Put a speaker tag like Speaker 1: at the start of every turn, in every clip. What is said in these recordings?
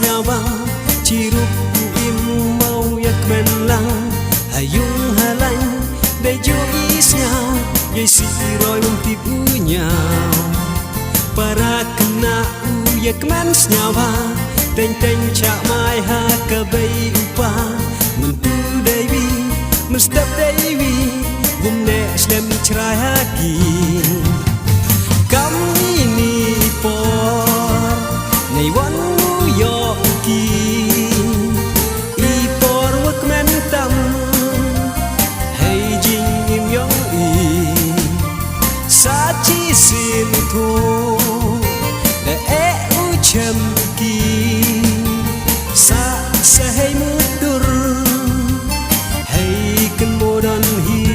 Speaker 1: senyawa Cirup im mau yak men lang Hayung halay Bejo isnya Yesi roy mumtip unyau Para kena uyak men senyawa Teng-teng cak mai ha kabay upa Mentu dewi Mestap dewi Gumne slam cerai haki Kami ni por Nei wan yo ki Ipor wak mentam Hey jing im yong i Sachi sin tu Da e u chem ki Sa hey mudur Hey kan modan hi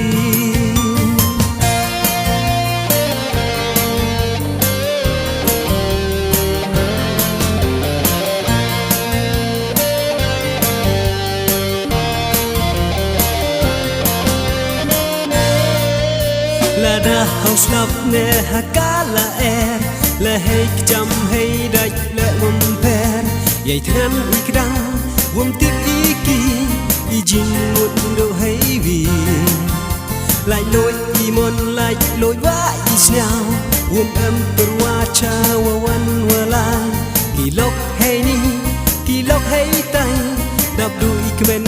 Speaker 1: Lada haus lap ne hakala La hay chăm hay đạch lệ mầm per Dạy thêm ik đăng Wom tiếp iki I jing một độ hay vì Lại lối I mon lại lối vã I snao Wom em perwa cha wa wan wa lai Kỳ lộc hay ni Kỳ lộc hay tay Đạp đuôi kmen